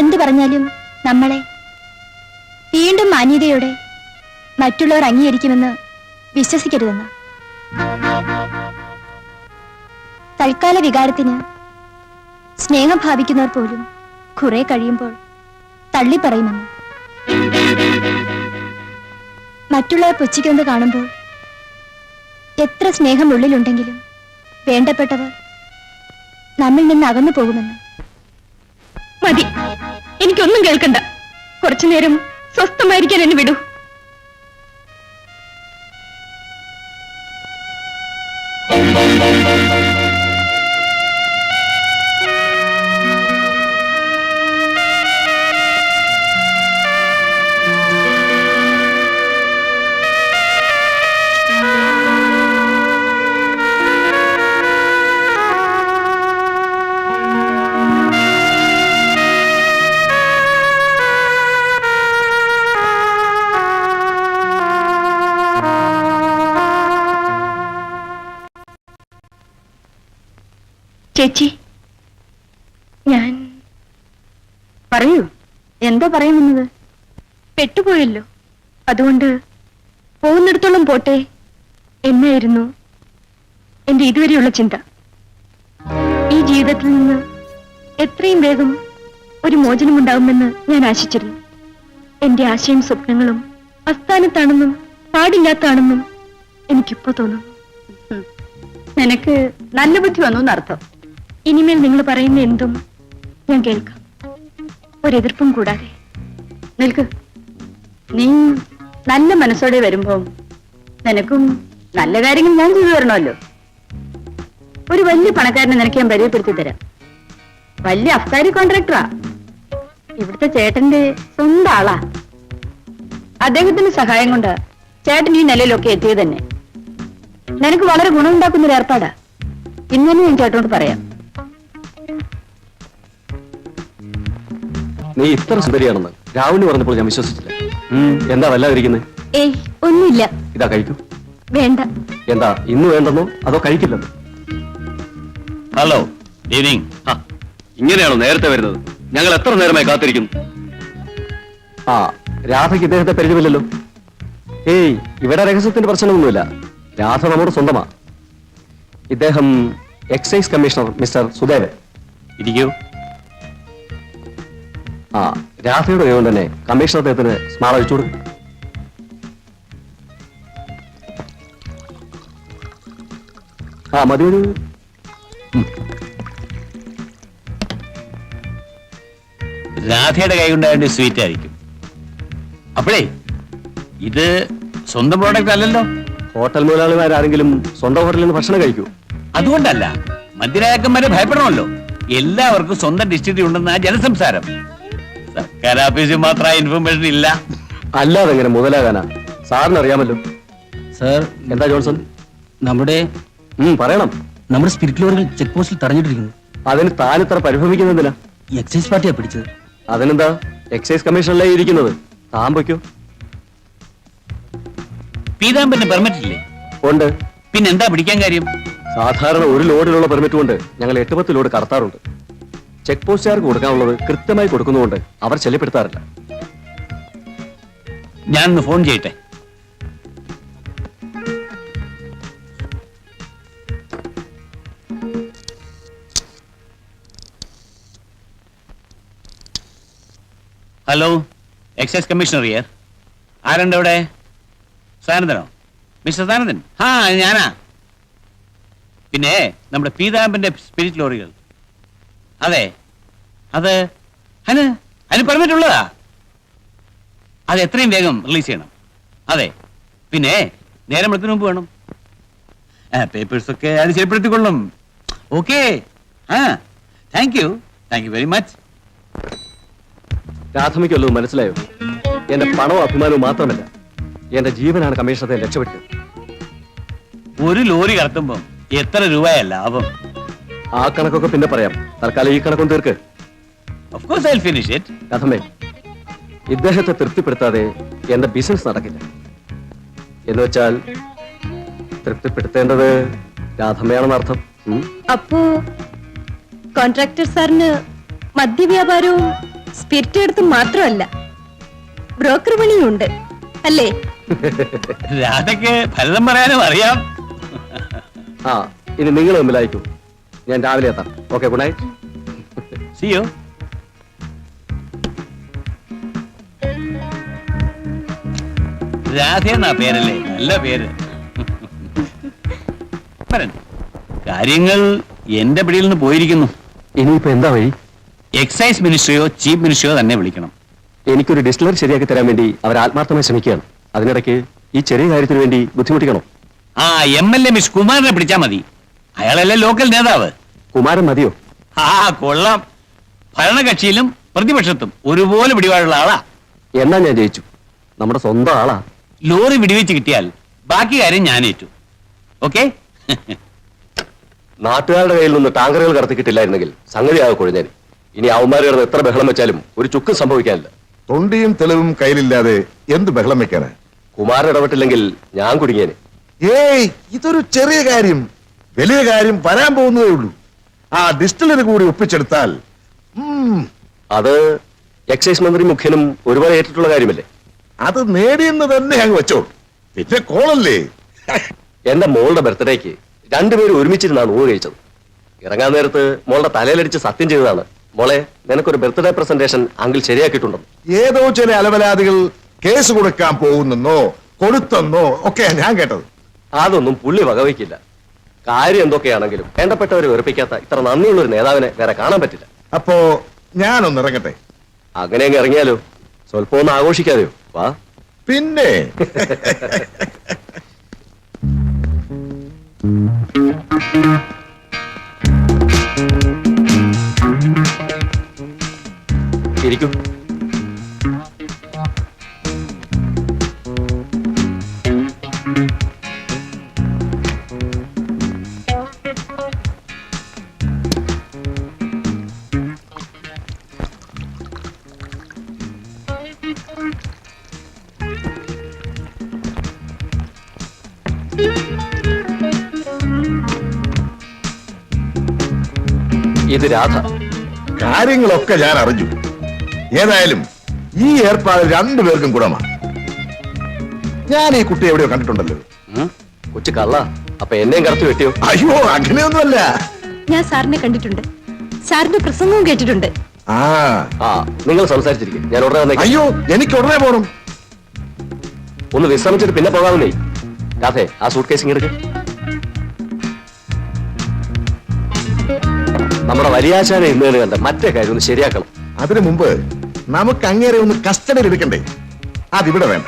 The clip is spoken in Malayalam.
എന്ത് പറഞ്ഞാലും നമ്മളെ വീണ്ടും മാന്യതയോടെ മറ്റുള്ളവർ അംഗീകരിക്കുമെന്ന് വിശ്വസിക്കരുതെന്ന്. തൽക്കാല വികാരത്തിന് സ്നേഹം ഭാവിക്കുന്നവർ പോലും കുറെ കഴിയുമ്പോൾ തള്ളിപ്പറയുമെന്ന്. മറ്റുള്ളവർ പുച്ഛിക്കുന്നത് കാണുമ്പോൾ എത്ര സ്നേഹം ഉള്ളിലുണ്ടെങ്കിലും വേണ്ടപ്പെട്ടവർ നമ്മിൽ നിന്ന് അകന്നു പോകുമെന്ന്. മതി, എനിക്കൊന്നും കേൾക്കണ്ട. കുറച്ചുനേരം സ്വസ്ഥമായിരിക്കാൻ എന്നെ വിടൂ. ചേച്ചി, ഞാൻ പറയൂ, എന്താ പറയുന്നത്? പെട്ടുപോയല്ലോ, അതുകൊണ്ട് പോകുന്നിടത്തോളം പോട്ടെ എന്നായിരുന്നു എന്റെ ഇതുവരെയുള്ള ചിന്ത. ഈ ജീവിതത്തിൽ നിന്ന് എത്രയും വേഗം ഒരു മോചനമുണ്ടാകുമെന്ന് ഞാൻ ആശിച്ചിരുന്നു. എന്റെ ആശയും സ്വപ്നങ്ങളും അസ്ഥാനത്താണെന്നും പാടില്ലാത്താണെന്നും എനിക്കിപ്പോ തോന്നുന്നു. നിനക്ക് നല്ല ബുദ്ധി വന്നു എന്നർത്ഥം. ഇനിമേൽ നിങ്ങൾ പറയുന്ന എന്തും ഞാൻ കേൾക്കാം, ഒരെതിർപ്പും കൂടാതെ. നിൽക്ക്, നീ നല്ല മനസ്സോടെ വരുമ്പോ നിനക്കും നല്ല കാര്യങ്ങൾ ഞാൻ ചെയ്തു തരണമല്ലോ. ഒരു വലിയ പണക്കാരനെ നിനക്ക് ഞാൻ പരിചയപ്പെടുത്തി തരാം. വലിയ അഫ്ഗാനി കോൺട്രാക്ടറാ. ഇവിടുത്തെ ചേട്ടന്റെ സ്വന്തം ആളാ. അദ്ദേഹത്തിന്റെ സഹായം കൊണ്ട് ചേട്ടൻ ഈ നിലയിലൊക്കെ എത്തിയത് തന്നെ. നിനക്ക് വളരെ ഗുണമുണ്ടാക്കുന്നൊരു ഏർപ്പാടാ. ഇന്നലെ ഞാൻ ചേട്ടനോട് പറയാം. നീ ഇത്ര സുന്ദരിയാണെന്ന് രാവിലെ പറഞ്ഞപ്പോൾ ഞാൻ വിശ്വസിച്ചില്ല. എന്താ വല്ലാതിരിക്കുന്നത്? ഏയ്, ഒന്നുമില്ല. ഇതാ കഴിക്കൂ. വേണ്ട. എന്താ ഇന്ന് വേണ്ടെന്നോ അതോ കഴിക്കില്ലെന്നോ? Hello, evening. ഇങ്ങനെയാണോ നേരത്തെ വരുന്നത്? ഞങ്ങൾ എത്ര നേരമായി കാത്തിരിക്കുന്നു. ആ, രാധയ്ക്ക് ഇദ്ദേഹത്തെ പരിചയമില്ലല്ലോ. ഏയ്, ഇവിടെ രഹസ്യത്തിന്റെ പ്രശ്നമൊന്നുമില്ല. രാധ നമ്മുടെ സ്വന്തമാ. ഇദ്ദേഹം എക്സൈസ് കമ്മീഷണർ മിസ്റ്റർ സുദേവൻ. ഇരിക്കൂ. ആ, രാധയുടെ കൈ കൊണ്ട് തന്നെ കമ്മീഷണർ അദ്ദേഹത്തിന് സ്മാൾ അഴിച്ചു കൊടുക്കും. ആ, മതി. രാധയുടെ കൈ കൊണ്ടായിട്ട് സ്വീറ്റ് ആയിരിക്കും. അപ്പോഴേ ഇത് സ്വന്തം പ്രോഡക്റ്റ് അല്ലല്ലോ. ഹോട്ടൽ മുതലാളിമാരാരെങ്കിലും സ്വന്തം ഹോട്ടലിൽ നിന്ന് ഭക്ഷണം കഴിക്കൂ? അതുകൊണ്ടല്ല, മദ്യരായക്കന്മാരെ ഭയപ്പെടണമല്ലോ. എല്ലാവർക്കും സ്വന്തം ഡിസ്ട്രിക്റ്റ് ഉണ്ടെന്ന ജനസംസാരം. സർക്കാർ ഓഫീസിൽ മാത്രം ഇൻഫർമേഷൻ ഇല്ല. അല്ലാതെ എങ്ങനെ മുതലാകാനാ? സാറിന് അറിയാമല്ലോ. സാർ, എന്താ ജോൺസൺ? നമ്മുടെ പറയണം. നമ്മുടെ സ്പിരിറ്റ് ലോറികൾ ചെക്ക് പോസ്റ്റിൽ തടഞ്ഞിട്ടിരിക്കുന്നു. അതിന് താൻ ഇത്ര പരിഭ്രമിക്കുന്നതിനാ? എക്സൈസ് പാർട്ടിയാ പിടിച്ചത്. അതിനെന്താ, എക്സൈസ് കമ്മീഷനിലേ ഇരിക്കുന്നത്. താൻ വയ്ക്കോ? പീതാംബരന് പെർമിറ്റ് ഇല്ലേ? ഉണ്ട്. പിന്നെന്താ പിടിക്കാൻ കാര്യം? സാധാരണ ഒരു ലോഡിലുള്ള പെർമിറ്റ് കൊണ്ട് ഞങ്ങൾ 8-10 ലോഡ് കടത്താറുണ്ട്. ചെക്ക് പോസ്റ്റുകാർക്ക് കൊടുക്കാനുള്ളത് കൃത്യമായി കൊടുക്കുന്നതുകൊണ്ട് അവർ ശല്യപ്പെടുത്താറില്ല. ഞാനൊന്ന് ഫോൺ ചെയ്യട്ടെ. Hello, excise commissioner here. ആരുണ്ട് അവിടെ? സാനന്ദനോ? മിസ്റ്റർ സാനന്ദൻ? ആ, ഞാനാ. പിന്നെ നമ്മുടെ പീതാംബന്റെ സ്പിരിറ്റ് ലോറികൾ. അതെ, അതിന് പെർമിറ്റ് ഉള്ളതാ. അത് എത്രയും വേഗം റിലീസ് ചെയ്യണം. അതെ, പിന്നെ നേരം വെളുത്തിന് മുമ്പ് വേണം. പേപ്പേഴ്സ് ഒക്കെ അത് ശരിപ്പെടുത്തിക്കൊള്ളും. Okay. Thank you very much. രാധമയ്ക്കുള്ളത് മനസ്സിലായോ? എന്റെ പണവും അഭിമാനവും മാത്രമല്ല, എന്റെ ജീവനാണ് കമ്മീഷണറെ രക്ഷപ്പെട്ടത്. ഒരു ലോറി കടത്തുമ്പോ എത്ര രൂപയാ ലാഭം? ആ കണക്കൊക്കെ പിന്നെ പറയാം. തൽക്കാലം ഈ കണക്കൊന്നും തീർക്ക്. Of course I'll finish it. രാധമേ, ഇദ്ദേഹത്തെ തൃപ്തിപ്പെടുത്താതെ എന്റെ ബിസിനസ് നടക്കില്ല. എന്ന് വെച്ചാൽ തൃപ്തിപ്പെടുത്തേണ്ടത് രാധമയാണെന്ന് അർത്ഥം. അപ്പോ കോൺട്രാക്ടർ സാറിന് മദ്യവ്യാപാരവും സ്പിരിറ്റ് എടുത്ത് മാത്രമല്ല ബ്രോക്കർ പണിയുണ്ട് അല്ലേ? രാധയ്ക്ക് ഫലിതം പറയാനും അറിയാം. ആ ഇനി നിങ്ങൾ തമ്മിലായിരിക്കും. ഞാൻ രാവിലെ എത്താം. Okay, good night. സിയോ. രാധ എന്നാ പേരല്ലേ? നല്ല പേര്. വരൻ. കാര്യങ്ങൾ എന്റെ പിടിയിൽ നിന്ന് പോയിരിക്കുന്നു. ഇനിയിപ്പോ എന്താ വഴി? എക്സൈസ് മിനിസ്ട്രിയോ ചീഫ് മിനിസ്ട്രിയോ തന്നെ വിളിക്കണം. എനിക്കൊരു ഡിസ്റ്റിലറി ശരിയാക്കി തരാൻ വേണ്ടി അവർ ആത്മാർത്ഥമായി ശ്രമിക്കുകയാണ്. അതിനിടയ്ക്ക് ഈ ചെറിയ കാര്യത്തിന് വേണ്ടി ബുദ്ധിമുട്ടിക്കണോ? ആ MLA മിസ് കുമാരനെ പിടിച്ചാ മതി. അയാളല്ലേ ലോക്കൽ നേതാവ്. കുമാരൻ മതിയോ? ആ കൊള്ളാം. ഭരണകക്ഷിയിലും പ്രതിപക്ഷത്തും ഒരുപോലെ പിടിപാടുള്ള ആളാ. എന്നാ ഞാൻ ജയിച്ചു. നമ്മുടെ സ്വന്തം ആളാ. ലോറി വിടിവെച്ച് കിട്ടിയാൽ ബാക്കി കാര്യം ഞാൻ ഏറ്റു. ഓക്കെ. നാട്ടുകാരുടെ കയ്യിൽ നിന്ന് ടാങ്കറുകൾ കടത്തി കിട്ടില്ലായിരുന്നെങ്കിൽ സംഗതിയാകെ കൊഴിഞ്ഞേനെ. ഇനി അവന്മാർ കിടന്ന് എത്ര ബഹളം വെച്ചാലും ഒരു ചുക്കും സംഭവിക്കാനില്ല. തൊണ്ടിയും തെളിവും കയ്യിലില്ലാതെ എന്ത് ബഹളം വെക്കാന്? കുമാരൻ ഇടപെട്ടില്ലെങ്കിൽ ഞാൻ കുടുങ്ങിയേനെ. ഏയ്, ഇതൊരു ചെറിയ കാര്യം. വലിയ കാര്യം വരാൻ പോകുന്നതേ ഉള്ളൂ. ആ ഡിസ്റ്റിലറി കൂടി ഒപ്പിച്ചെടുത്താൽ അത് എക്സൈസ് മന്ത്രി മുഖ്യനും ഒരുപോലെ ഏറ്റിട്ടുള്ള കാര്യമല്ലേ? അത് നേടിയെന്ന് തന്നെ അങ്ങ് വെച്ചോ. പിന്നെ കോളല്ലേ. എന്റെ മോളുടെ ബർത്ത്ഡേക്ക് രണ്ടുപേരും ഒരുമിച്ചിരുന്നാണ് ഊണ് കഴിച്ചത്. ഇറങ്ങാൻ നേരത്ത് മോളുടെ തലയിലടിച്ച് സത്യം ചെയ്തതാണ്, മോളെ നിനക്കൊരു ബർത്ത്ഡേ പ്രസന്റേഷൻ അങ്കിൾ ശരിയാക്കിയിട്ടുണ്ടെന്ന്. ഏതോ ചില അലവലാദികൾ കേസ് കൊടുക്കാൻ പോകുന്നെന്നോ കൊടുത്തെന്നോ ഒക്കെ ഞാൻ കേട്ടത്. അതൊന്നും പുള്ളി വകവയ്ക്കില്ല. കാര്യം എന്തൊക്കെയാണെങ്കിലും വേണ്ടപ്പെട്ടവരെ വെറുപ്പിക്കാത്ത ഇത്ര നന്ദിയുള്ള ഒരു നേതാവിനെ വേറെ കാണാൻ പറ്റില്ല. അപ്പോ ഞാനൊന്ന് ഇറങ്ങട്ടെ. അങ്ങനെ അങ്ങ് ഇറങ്ങിയാലോ? സ്വല്പം ഒന്ന് ആഘോഷിക്കാതെയോ? വാ. പിന്നെ ഇരിക്കൂ. ഇത് രാധ. കാര്യങ്ങളൊക്കെ ഞാൻ അറിഞ്ഞു. ഏതായാലും ഈ ഏർപ്പാട് രണ്ടുപേർക്കും ഗുണമാണ്. ഞാൻ ഈ കുട്ടി എവിടെയോ കണ്ടിട്ടുണ്ടല്ലോ. കൊച്ചു കള്ള. അപ്പൊ എന്നെയും കടത്തി വെട്ടിയോ? അയ്യോ, അങ്ങനെയൊന്നുമല്ല. ഞാൻ സാറിനെ കണ്ടിട്ടുണ്ട്, സാറിന്റെ പ്രസംഗവും കേട്ടിട്ടുണ്ട്. ആ ആ നിങ്ങൾ സംസാരിച്ചിരിക്കും, ഞാൻ ഉടനെ വന്നേക്കാം. അയ്യോ, എനിക്ക് ഉടനെ പോണം. ഒന്ന് വിശ്രമിച്ചിട്ട് പിന്നെ പോകാമെന്നേ. രാധേ, ആ സൂട്ട് കേസിങ് എടുക്ക്. നമ്മുടെ വലിയാശാനെ ഇന്നേന് കണ്ട മറ്റേ കാര്യം ഒന്ന് ശരിയാക്കണം. അതിനു മുമ്പ് നമുക്ക് അങ്ങേരെ ഒന്ന് കസ്റ്റഡിയിൽ എടുക്കണ്ടേ? അതിവിടെ വേണ്ട.